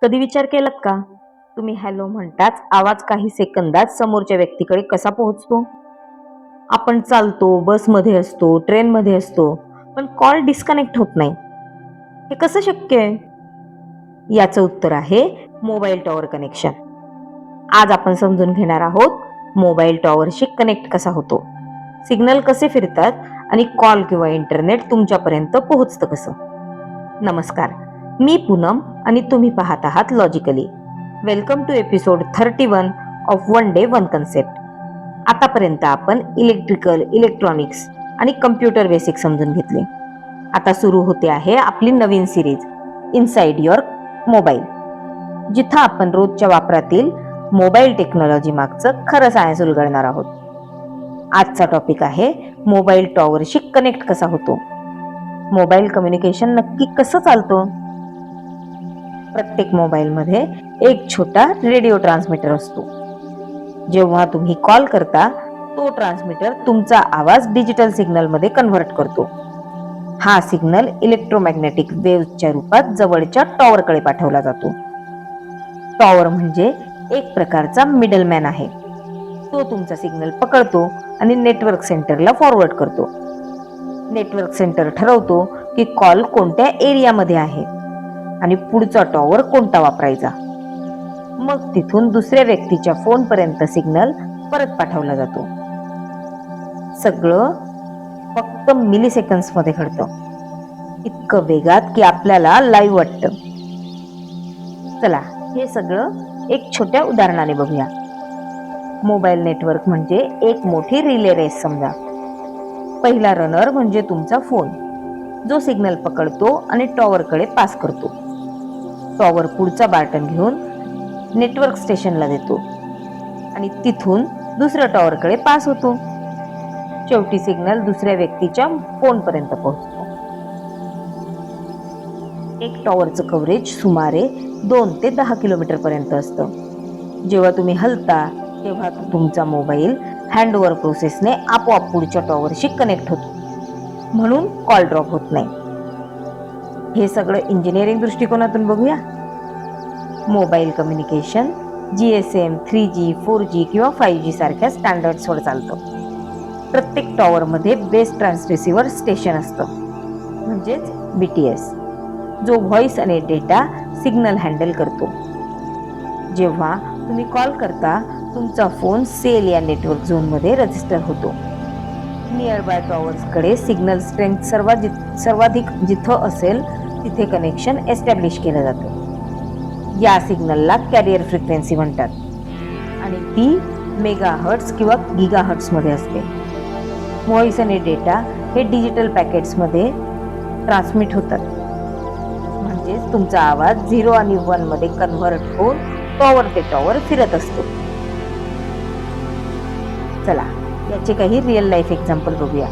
कधी विचार केलात का? तुम्ही हॅलो म्हणताच आवाज काही सेकंदात समोरच्या व्यक्तीकडे कसा पोहोचतो? आपण चालतो, बसमध्ये असतो, ट्रेनमध्ये असतो, पण कॉल डिस्कनेक्ट होत नाही. हे कसं शक्य आहे? याचं उत्तर आहे मोबाईल टॉवर कनेक्शन. आज आपण समजून घेणार आहोत मोबाईल टॉवरशी कनेक्ट कसा होतो, सिग्नल कसे फिरतात आणि कॉल किंवा इंटरनेट तुमच्यापर्यंत पोहोचतं कसं. नमस्कार, मी पूनम आणि तुम्ही पाहत आहात logically. Welcome to episode 31 of one day one concept. आतापर्यंत आपण इलेक्ट्रिकल, इलेक्ट्रॉनिक्स आणि कम्प्युटर बेसिक समजून घेतले. आता सुरू होते आहे आपली नवीन सिरीज इनसाइड युअर मोबाईल, जिथं आपण रोजच्या वापरातील मोबाईल टेक्नॉलॉजी मागचं खरं सायन्स उलगडणार आहोत. आजचा टॉपिक आहे मोबाईल टॉवरशी कनेक्ट कसा होतो. मोबाईल कम्युनिकेशन नक्की कसं चालतं? प्रत्येक मोबाईलमध्ये एक छोटा रेडिओ ट्रान्समीटर असतो. जेव्हा तुम्ही कॉल करता, तो ट्रान्समीटर तुमचा आवाज डिजिटल सिग्नल मध्ये कन्व्हर्ट करतो. हा सिग्नल इलेक्ट्रोमॅग्नेटिक वेव्हच्या रूपात जवळच्या टॉवरकडे पाठवला जातो. टॉवर म्हणजे एक प्रकारचा मिडलमॅन आहे. तो तुमचा सिग्नल पकडतो आणि नेटवर्क सेंटरला फॉरवर्ड करतो. नेटवर्क सेंटर ठरवतो की कॉल कोणत्या एरियामध्ये आहे आणि पुढचा टॉवर कोणता वापरायचा. मग तिथून दुसऱ्या व्यक्तीच्या फोन पर्यंत सिग्नल परत पाठवला जातो. सगळं फक्त मिली सेकंड्स मध्ये घडतं, इतकं वेगात की आपल्याला लाईव्ह वाटतं. चला, हे सगळं एक छोट्या उदाहरणाने बघूया. मोबाईल नेटवर्क म्हणजे एक मोठी रिले रेस समजा. पहिला रनर म्हणजे तुमचा फोन, जो सिग्नल पकडतो आणि टॉवरकडे पास करतो. टॉवर पुढचा बॅटन घेऊन नेटवर्क स्टेशनला देतो आणि तिथून दुसऱ्या टॉवरकडे पास होतो. शेवटी सिग्नल दुसऱ्या व्यक्तीच्या फोन पर्यंत पोहोचतो. एक टॉवरचं कव्हरेज सुमारे 2 ते 10 किलोमीटर पर्यंत असतं. जेव्हा तुम्ही हलता तेव्हा तुमचा मोबाईल हँडओव्हर प्रोसेसने आपोआप पुढच्या टॉवरशी कनेक्ट होतो, म्हणून कॉल ड्रॉप होत नाही. हे सगळं इंजिनिअरिंग दृष्टिकोनातून बघूया. Mobile communication GSM, 3G, 4G किंवा 5G सारख्या स्टँडर्ड्सवर चालतं. प्रत्येक टॉवरमध्ये बेस ट्रान्सरिसिव्हर स्टेशन असतं, म्हणजेच BTS, जो व्हॉइस आणि डेटा सिग्नल हँडल करतो. जेव्हा तुम्ही कॉल करता, तुमचा फोन सेल या नेटवर्क झोनमध्ये रजिस्टर होतो. नियर बाय टॉवर्सकडे सिग्नल स्ट्रेंथ सर्वाधिक जिथं असेल तिथे कनेक्शन एस्टॅब्लिश केलं जातं. या सिग्नलला कॅरियर फ्रिक्वेन्सी म्हणतात आणि ती मेगाहर्ट्ज किंवा गिगाहर्ट्जमध्ये असते. व्हॉइस आणि डेटा हे डिजिटल पॅकेट्समध्ये ट्रान्समिट होतात, म्हणजेच तुमचा आवाज 0 आणि 1 मध्ये कन्व्हर्ट होऊन टॉवर ते टॉवर फिरत असतो. चला, याचे काही रिअल लाईफ एक्झाम्पल बघूया.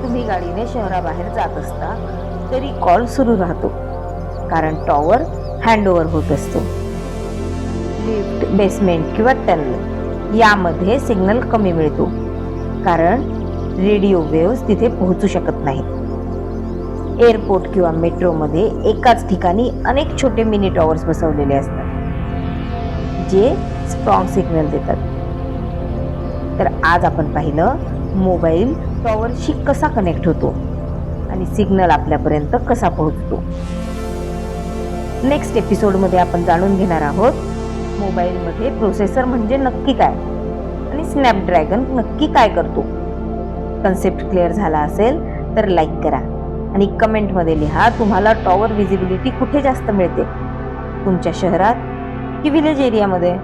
तुम्ही गाडीने शहराबाहेर जात असता तरी कॉल सुरू राहतो, कारण टॉवर हँडओव्हर होत असतो. लिफ्ट, बेसमेंट किंवा टनल यामध्ये सिग्नल कमी मिळतो, कारण रेडिओ वेव्हज तिथे पोहोचू शकत नाहीत. एअरपोर्ट किंवा मेट्रोमध्ये एकाच ठिकाणी अनेक छोटे मिनी टॉवर्स बसवलेले असतात, जे स्ट्रॉंग सिग्नल देतात. तर आज आपण पाहिलं मोबाईल टॉवरशी कसा कनेक्ट होतो आणि सिग्नल आपल्यापर्यंत कसा पोहोचतो. नेक्स्ट एपिसोडमध्ये आपण जाणून घेणार आहोत मोबाईलमध्ये प्रोसेसर म्हणजे नक्की काय आणि स्नॅपड्रॅगन नक्की काय करतो. कन्सेप्ट क्लिअर झाला असेल तर लाईक करा आणि कमेंटमध्ये लिहा तुम्हाला टॉवर विजिबिलिटी कुठे जास्त मिळते, तुमच्या शहरात की विलेज एरियामध्ये.